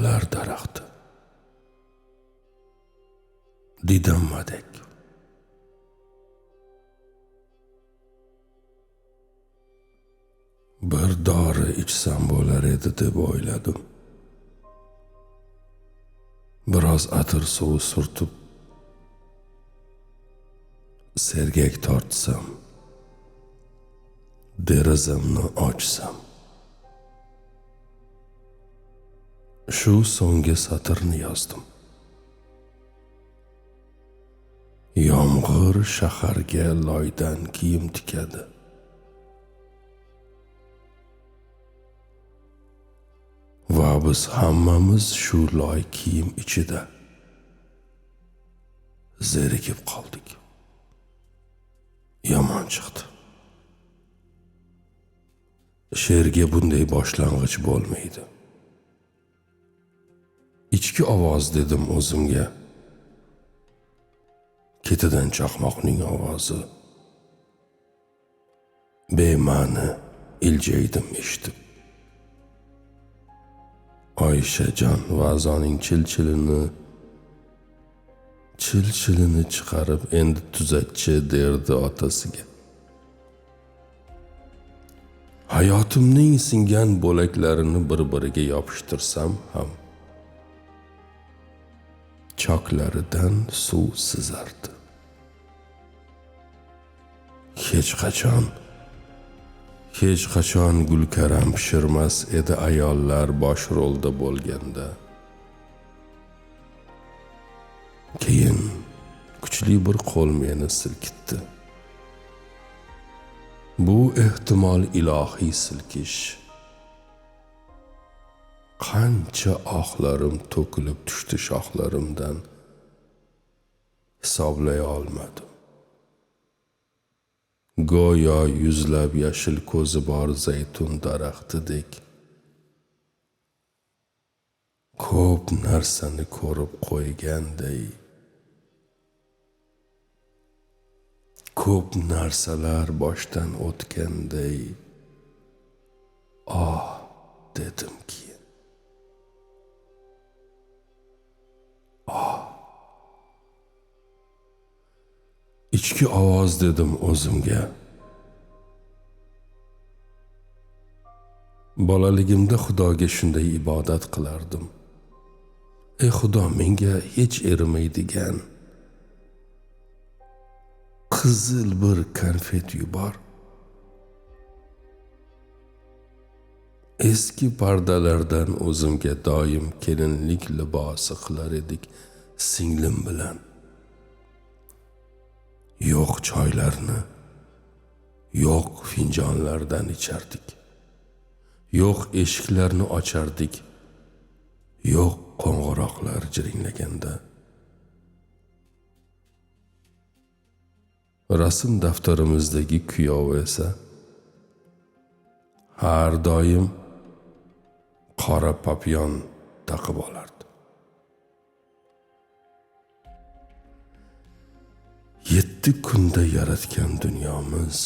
Bog'lar daraxti didammadek. Bir dori ichsam bo'lar edi deb o'yladim. Biroz atir suvi surtib sergak tortsam, derazamni ochsam, shu so'nggi satrni yozdim. Yomg'ir shaharga loydan kiyim tikadi. Va biz hammamiz shu loy kiyim ichida zerikib qoldik. Yomon chiqdi. She'rga bunday boshlang'ich bo'lmaydi. Ichki ovoz dedim o'zimga. Ketidan chaqmoqning ovozi. Bema'ni iljaydim eshitib. Oyshajon vazoning chilchilini chiqarib endi tuzatchi derdi otasiga. Hayotimning singan bo'laklarini bir-biriga yopishtirsam ham choklaridan suv sizardi. Hech qachon gulkaram pishirmas edi ayollar bosh rolda bo'lganda. Keyin kuchli bir qo'l meni silkitdi. Bu ehtimol ilohiy silkish. Qancha ohlarim to'kilib tushdi shoxlarimdan, hisoblay olmadim. Go'yo yuzlab yashil ko'zi bor zaytun daraxtidek ko'p narsani ko'rib qo'yganday, ko'p narsalar boshdan o'tganday, dedim keyin. Ichki ovoz dedim o'zimga. Bolaligimda Xudoga shunday ibodat qilardim. Ey Xudo, menga hech erimaydigan qizil bir konfet yubor. Eski pardalardan o'zimga doim kelinlik libosi qilar edik singlim bilan. Yo'q choylarni, yo'q finjonlardan ichardik. Yo'q eshiklarni ochardik. Yo'q qo'ng'iroqlar jiringlaganda. Rasm daftarimizdagi kuyov esa har doim qora papyon taqib olardi. 7 kunda yaratgan dunyomiz.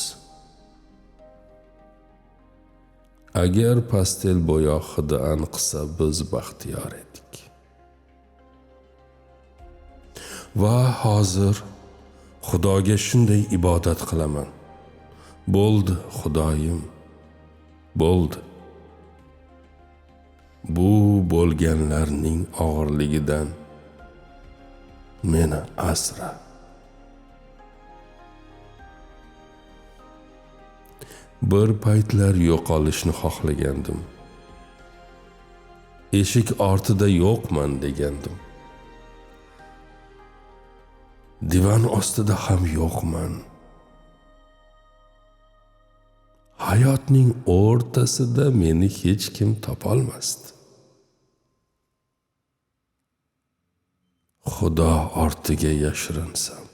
Agar pastel bo'yoq hidi anqisa biz baxtiyor edik. Va hozir Xudoga shunday ibodat qilaman. Bo'ldi Xudoyim, bo'ldi. Bu bo'lganlarning og'irligidan meni asra. Bir paytlar yo'qolishni xohlagandim. Eshik ortida yo'qman degandim. Divan ostida ham yo'qman. Hayotning o'rtasida meni hech kim topolmasdi. Xudo ortiga yashirinsam,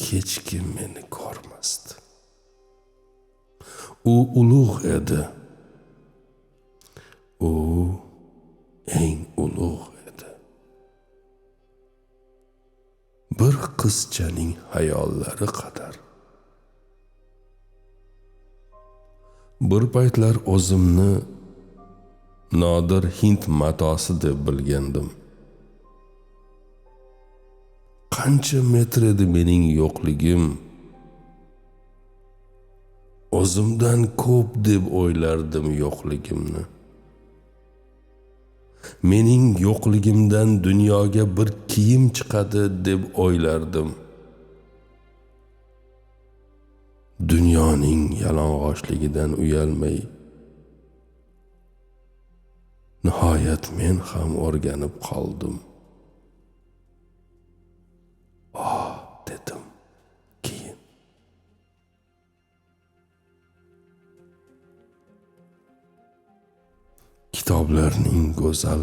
hech kim meni ko'rmasdi. U ulug' edi. U eng ulug' edi. Bir qizchaning hayollari qadar. Bir paytlar o'zimni nodir Hind matosi deb bilgandim. Qancha metr edi mening yo'qligim, o'zimdan ko'p deb o'ylardim yo'qligimni. Mening yo'qligimdan dunyoga bir kiyim chiqadi deb o'ylardim. Dunyoning yalang'ochligidan uyalmay, nihoyat men ham o'rganib qoldim. Dedim keyin. Kitoblarning go'zal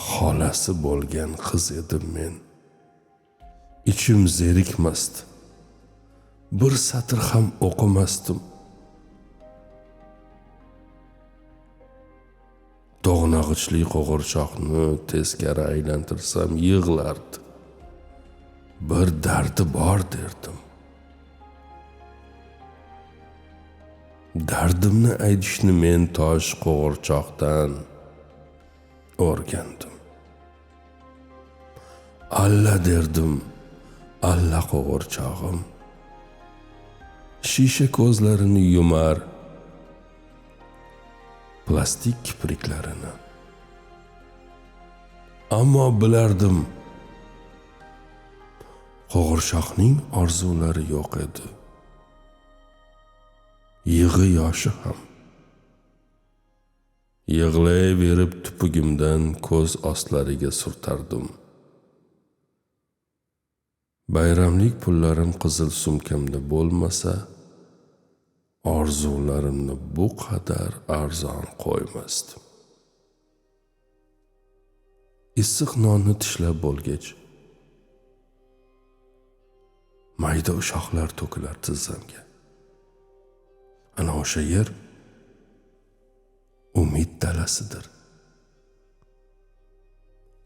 xolasi bo'lgan qiz edim men. Ichim zerikmasdi. Bir satr ham o'qimasdim. To'g'nog'ichli qo'g'irchoqni teskari aylantirsam yig'lardi. Bir dardi bor derdim. Dardimni aytishni men tosh qo'g'irchoqdan o'rgandim. Alla derdim, alla qo'g'irchog'im. Shisha ko'zlarini yumar, plastik kipriklarini. Ammo bilardim, qo'g'irchoqning orzulari yo'q edi. Yig'i yoshi ham. Yig'layverib tupugimdan ko'z ostlariga surtardim. Bayramlik pullarim qizil sumkamda bo'lmasa, orzularimni bu qadar arzon qo'ymasdim. Issiq nonni tishlab bo'lgach, mayda ushoqlar to'kilar tizzamga. Ana o'sha yer umid dalasidir.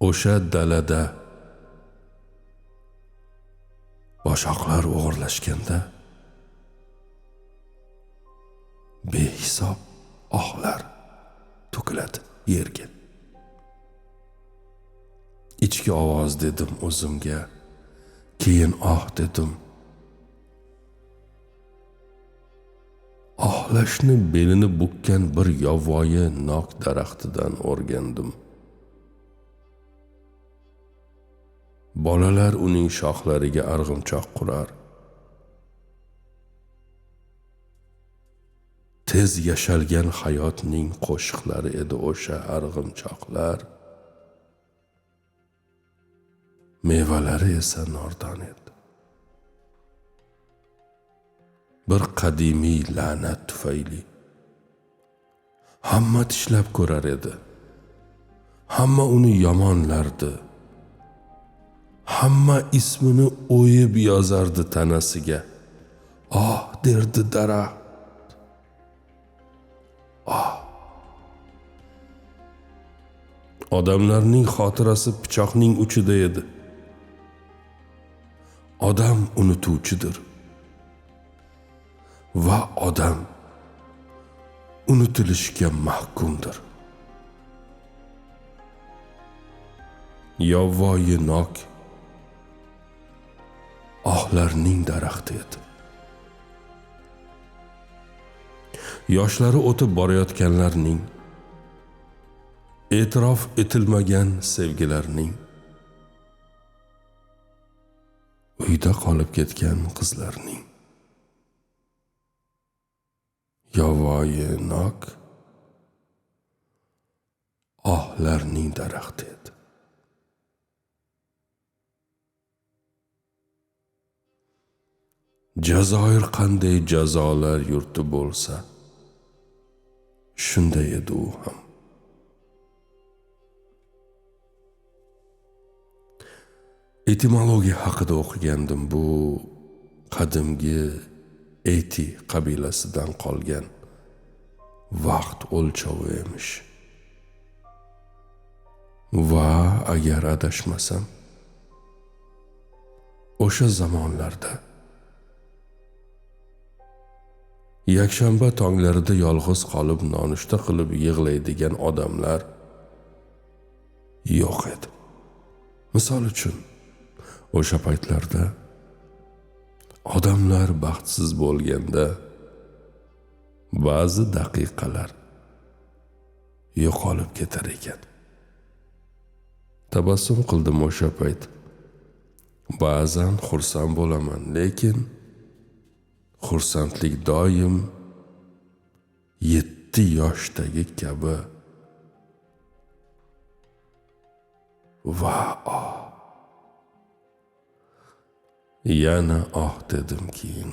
O'sha dalada boshoqlar o'g'irlashganda behisob ohlar to'kiladi yerga. Ichki ovoz dedim o'zimga, keyin dedim. Ohlashni belini bukkan bir yovvoyi nok daraxtidan o'rgandim. Bolalar uning shoxlariga arg'imchoq qurar. Tez yashalgan hayotning qo'shiqlari edi o'sha arg'imchoqlar. Mevalari esa nordon edi. Bir qadimiy la'nat tufayli hamma tishlab ko'rar edi. Hamma uni yomonlardi. Hamma ismini o'yib yozardi tanasiga. Derdi daraxt. Odamlarning xotirasi pichoqning uchida edi. Odam unutuvchidir. Va odam unutilishga mahkumdir. Yovvoyi nok ohlarning daraxti edi. Yoshlari o'tib borayotganlarning, e'tirof etilmagan sevgilarning, uyda qolib ketgan qizlarning. Yovvoyi nok ohlarning daraxti edi. Jazoir qanday jazolar yurti bo'lsa, shunday edi u ham. Etimologiya haqida o'qigandim. Bu qadimgi Eti qabilasidan qolgan vaqt o'lchovi emish. Va agar adashmasam, o'sha zamonlarda yakshanba tonglarida yolg'iz qolib nonushta qilib yig'laydigan odamlar yo'q edi. Misol uchun, o'sha paytlarda odamlar baxtsiz bo'lganda ba'zi daqiqalar yo'qolib ketar ekan. Tabassum qildim o'sha payt. Ba'zan xursand bo'laman, lekin xursandlik doim 7 yoshdagi kabi va yana dedim keyin.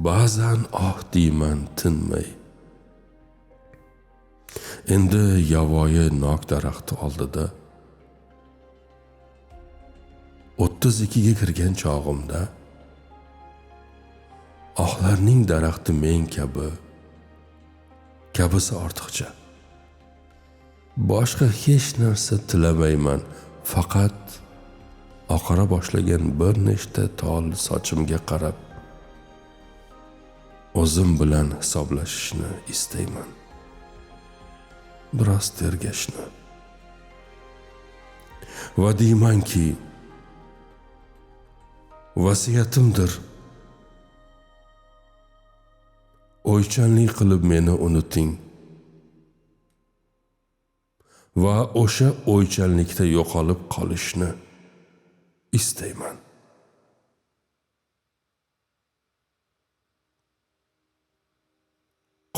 Ba'zan deyman tinmay. Endi yavoyi nok daraxti oldida 32 ga kirgan chog'imda ohlarning daraxti men kabisi ortiqcha. Boshqa hech narsa tilamayman, faqat oqara boshlagan bir nechta tol sochimga qarab o'zim bilan hisoblashishni istayman. Biroz tergashni. Va deymanki, vasiyatimdir. O'ychanlik qilib meni unuting. Va o'sha o'ychanlikda yo'qolib qolishni istayman.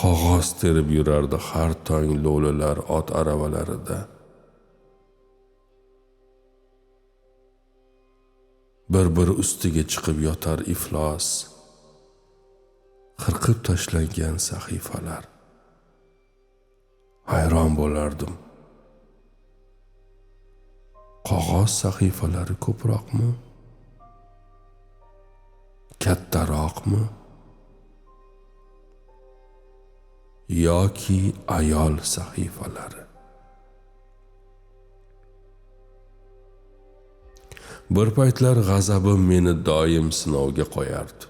Qog'oz terib yurardi har tong lo'lilar ot aravalarida. Bir ustiga chiqib yotar iflos, qirqib tashlangan sahifalar. Hayron bo'lardim. Qog'oz sahifalari ko'proqmi? Kattaroqmi? Yoki ayol sahifalari? Bir paytlar g'azabim meni doim sinovga qo'yardi.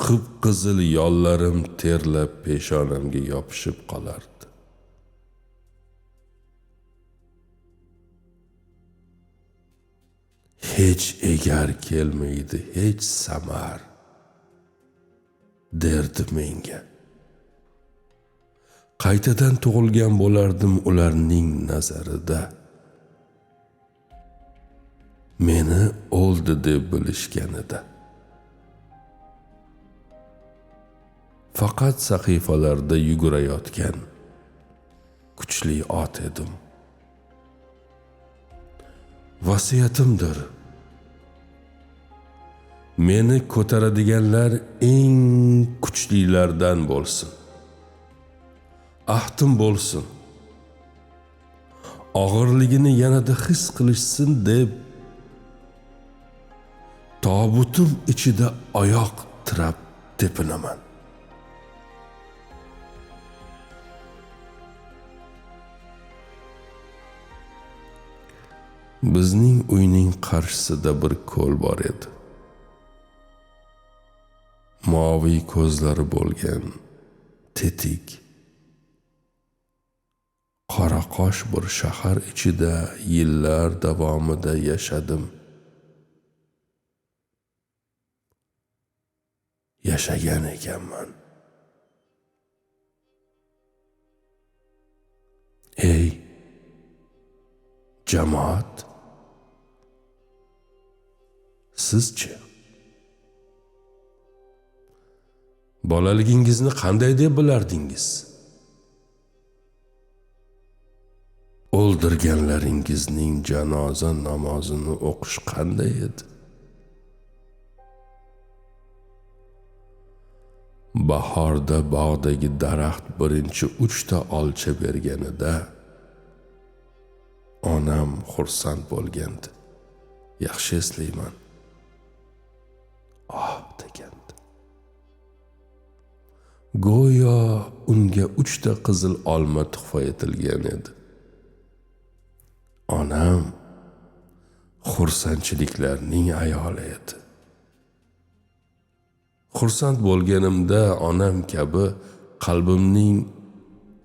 Qip-qizil yollarim terlab peshonamga yopishib qolardi. Hech egar kelmaydi, hech samar derdi menga. Qaytadan tug'ilgan bo'lardim ularning nazarida. Meni o'ldi deb bilishganida. Faqat sahifalarda yugurayotgan kuchli ot edim. Vasiyatimdir. Meni ko'taradiganlar eng kuchlilardan bo'lsin. Ahdim bo'lsin. Og'irligini yanada his qilishsin deb tobutim ichida oyoq tirab tepinaman. Bizning uyning qarshisida bir ko'l bor edi. Moviy ko'zlari bo'lgan, tetik, qora qosh bir shahar ichida yillar davomida yashadim. Yashagan ekanman. Ey jamoat, sizchi? Bolaligingizni qanday deb bilardingiz? O'ldirganlaringizning janoza namozini o'qish qanday edi? Bahorda bog'dagi daraxt birinchi 3 ta olcha berganida onam xursand bo'lgandi. Yaxshi eslayman. Degandi. Go'yo unga 3 ta qizil olma tuhfa etilgan edi. Onam xursandchiliklarning ayoli edi. Xursand bo'lganimda onam kabi qalbimning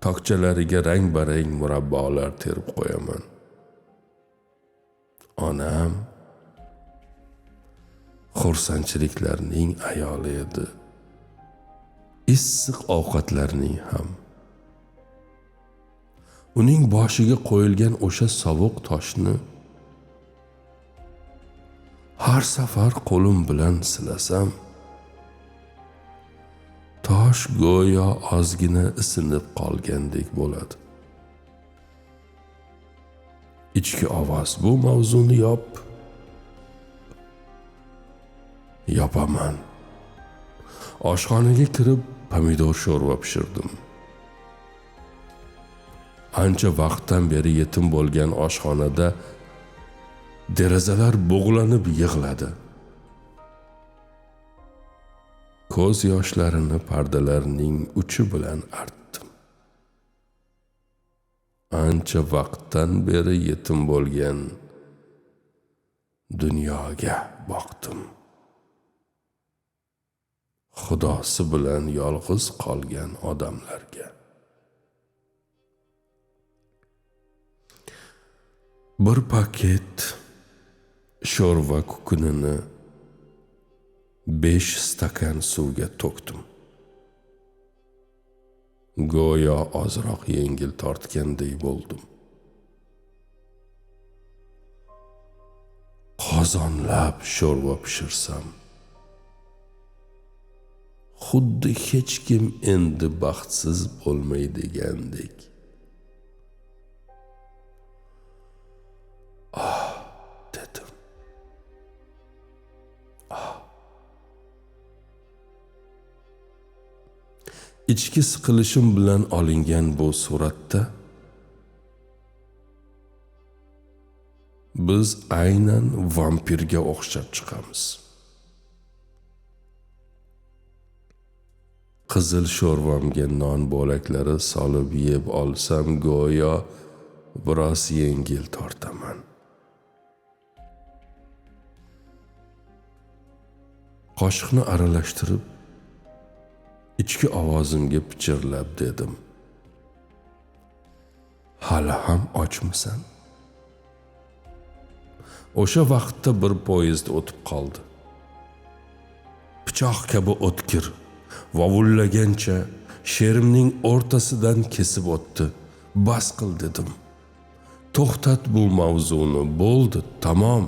tokchalariga rang-barang murabbolar terib qo'yaman. Onam xursandchiliklarning ayoli edi. Issiq ovqatlarning ham. Uning boshiga qo'yilgan o'sha sovuq toshni har safar qo'lim bilan silasam, tosh go'yo ozgina isinib qolgandek bo'ladi. Ichki ovoz: bu mavzuni yopaman. Oshxonaga kirib pomidor sho'rva pishirdim. Ancha vaqtdan beri yetim bo'lgan oshxonada derazalar bug'lanib yig'ladi. Ko'z yoshlarini pardalarning uchi bilan artdim. Ancha vaqtdan beri yetim bo'lgan dunyoga boqdim. Xudosi bilan yolg'iz qolgan odamlarga. Bir paket sho'rva kukunini 5 stakan suvga to'kdim. Go'yo ozroq yengil tortgandek bo'ldim. Qozonlab sho'rva pishirsam, xuddi hech kim endi baxtsiz bo'lmaydigandek. Dedim. Ichki siqilishim bilan olingan bu suratda biz aynan vampirga o'xshab chiqamiz. Qizil sho'rvamga non bo'laklari solib yeb olsam go'yo biroz yengil tortaman. Qoshiqni aralashtirib ichki ovozimga pichirlab dedim: hali ham ochmisan? O'sha vaqtda bir poyezd o'tib qoldi. Pichoq kabi o'tkir, vovullagancha she'rimning o'rtasidan kesib o'tdi. Bas qil dedim. To'xtat bu mavzuni, bo'ldi, tamom.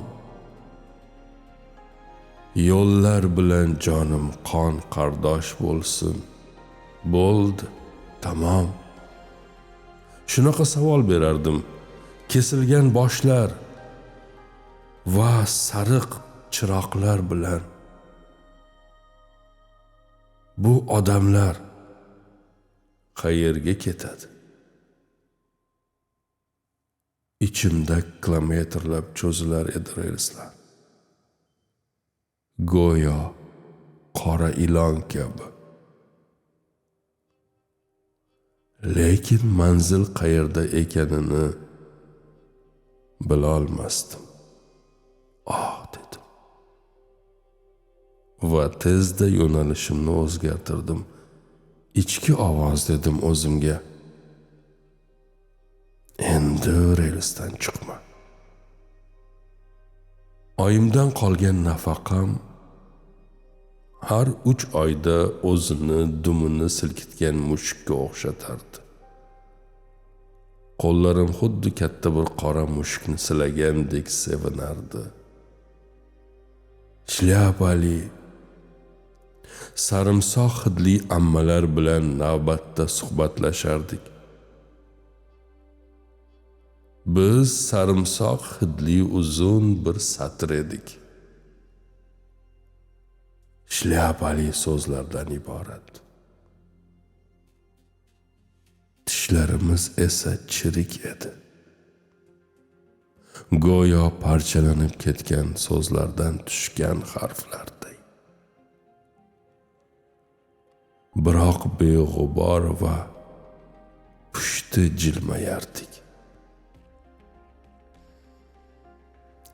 Yo'llar bilan jonim qon qardosh bo'lsin. Bo'ldi, tamom. Shunaqa savol berardim. Kesilgan boshlar va sariq chiroqlar bilan bu odamlar qayerga ketadi? İçimda kilometrlab cho'zilar edi relslar. Go'yo qora ilon kabi. Lekin manzil qayerda ekanini bilolmasdim. Dedim. Va tezda yo'nalishimni o'zgartirdim. İchki ovoz dedim o'zimga: endi relsdan chiqma. Oyimdan qolgan nafaqam har 3 oyda o'zini dumini silkitgan mushukka o'xshatardi. Qo'llarim xuddi katta bir qora mushukni silagandek sevinardi. Shlyapali, sarimsoq hidli ammalar bilan navbatda suhbatlashardik. Biz sarimsoq hidli uzun bir satr edik. Shlyapali so'zlardan iborat. Tishlarimiz esa chirik edi. Go'yo parchalanib ketgan so'zlardan tushgan harflarday. Biroq beg'ubor va pushti jilmayardik.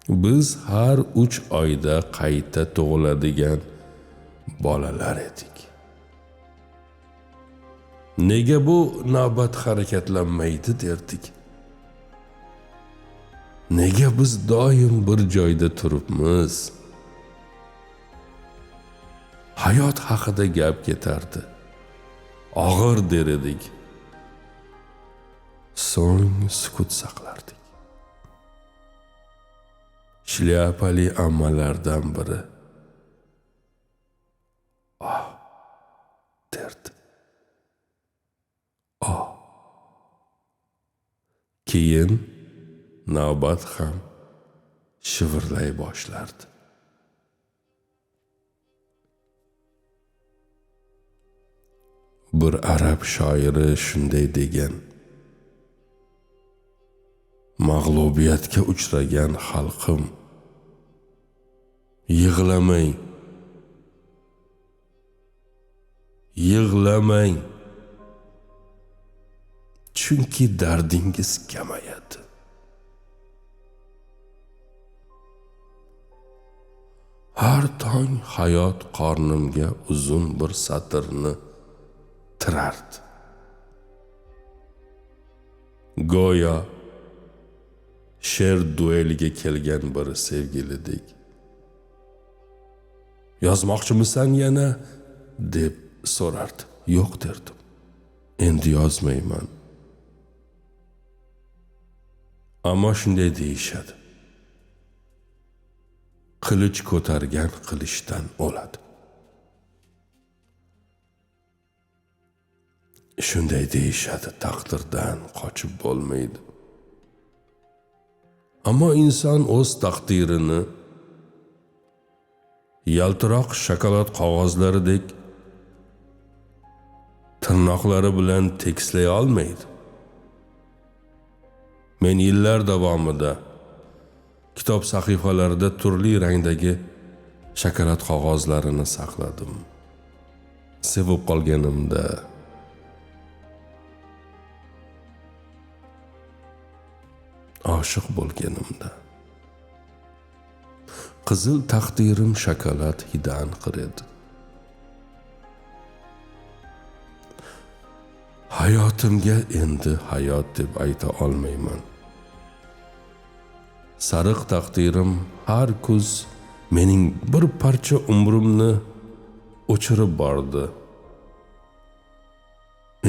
Biz har 3 oyda qayta tug'iladigan bolalar edik. Nega bu navbat harakatlanmaydi derdik? Nega biz doim bir joyda turibmiz? Hayot haqida gap ketardi. Og'ir der edik. So'ng sukut saqlardik. Shlyapali ammalardan biri derdi. Keyin navbat ham shivirlay boshlardi. Bir arab shoiri shunday degan: mag'lubiyatga uchragan xalqim, yig'lamang, yig'lamang, chunki dardingiz kamayadi. Har tong hayot qornimga uzun bir satrni tirardi. Go'yo she'r dueliga kelgan bir sevgilidek. Yozmoqchimisan yana deb so'rardi. Yo'q derdim. Endi yozmayman. Ammo shunday deyishadi: qilich ko'targan qilichdan o'ladi. Shunday deyishadi, taqdirdan qochib bo'lmaydi. Ammo inson o'z taqdirini yaltiroq shokolad qog'ozlaridek tirnoqlari bilan tekislay olmaydi. Men yillar davomida kitob sahifalarida turli rangdagi shokolad qog'ozlarini saqladim. Sevib qolganimda, oshiq bo'lganimda, qizil taqdirim shokolad hidi anqir edi. Hayotimga endi hayot deb ayta olmayman. Sariq taqdirim har kuz mening bir parcha umrimni o'chirib bordi.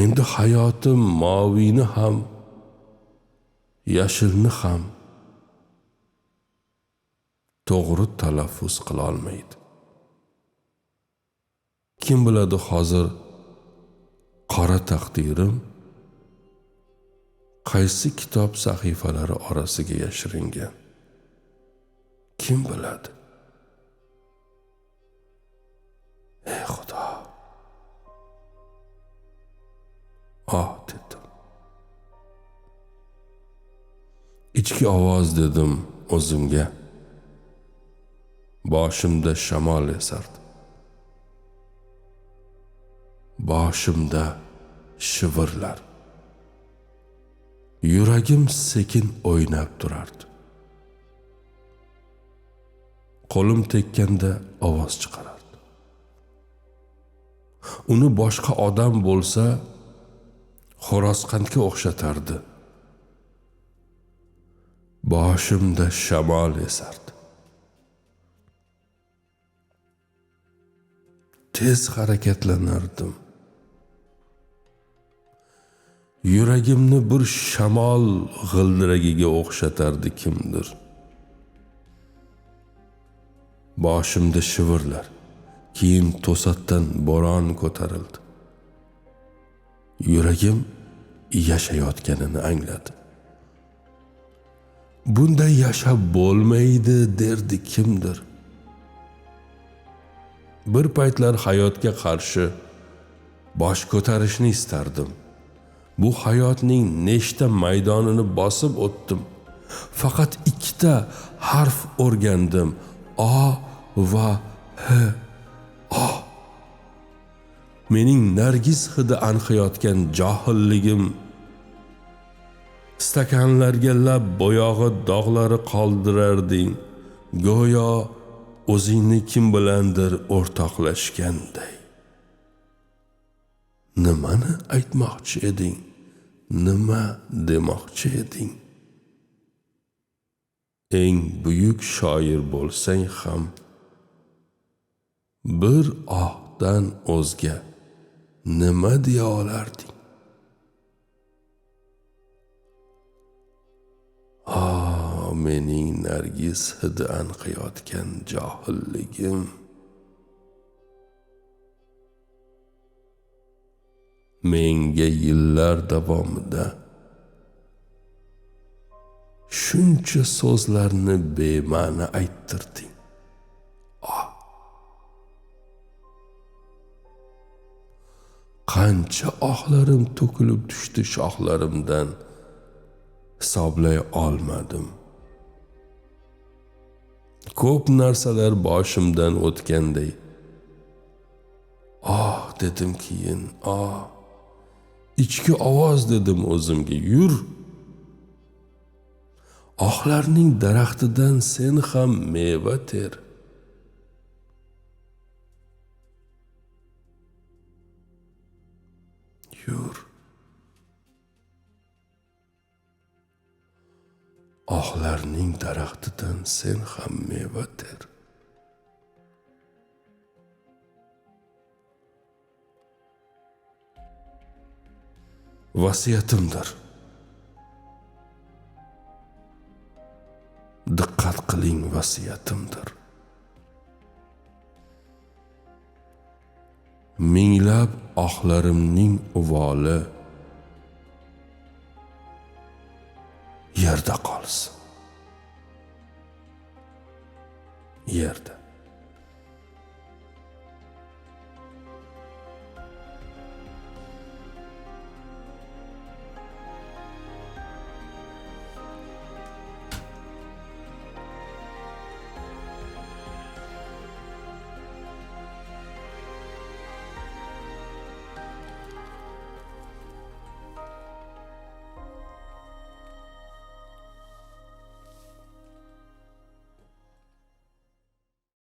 Endi hayotim moviyni ham, yashilni ham to'g'ri talaffuz qila olmaydi. Kim biladi, hozir qora taqdirim qaysi kitob sahifalari orasiga yashiringan? Kim biladi? Ey Xudo! Dedim. Ichki ovoz dedim o'zimga. Boshimda shamol esardi. Boshimda shivirlar. Yuragim sekin o'ynab turardi. Qo'lim tekkanda ovoz chiqarardi. Uni boshqa odam bo'lsa, xo'rozqandga o'xshatardi. Boshimda shamol esardi. Tez harakatlanardim. Yuragimni bir shamol g'ildiragiga o'xshatardi kimdir. Boshimda shivirlar. Keyin to'satdan bo'ron ko'tarildi. Yuragim yashayotganini angladi. Bunday yashab bo'lmaydi derdi kimdir. Bir paytlar hayotga qarshi bosh ko'tarishni istardim. Bu hayotning nechta maydonini bosib o'tdim. Faqat 2 ta harf o'rgandim. A va H. Mening nargiz hidi anqiyotgan johilligim, stakanlarga lab bo'yog'i dog'lari qoldirarding. go'yo o'zingni kim bilandir o'rtoqlashganday. Nimani aytmoqchi eding? Nima demoqchi eding? Eng buyuk shoir bo'lsang ham bir ohdan o'zga nima deya olarding? Mening nargiz hidi anqiyotgan johilligim. Menga yillar davomida shuncha so'zlarni bema'ni ayttirding. Qancha ohlarim to'kilib tushdi shoxlarimdan, hisoblay olmadim. Ko'p narsalar boshimdan o'tganday. Dedim keyin, ichki ovoz dedim o'zimga, yur. Ohlarning daraxtidan sen ham meva ter. Yur. Ohlarning daraxtidan sen ham meva ter. Vasiyatimdir. Diqqat qiling, vasiyatimdir. Minglab ohlarimning uvoli yerda qolsin. Yerda.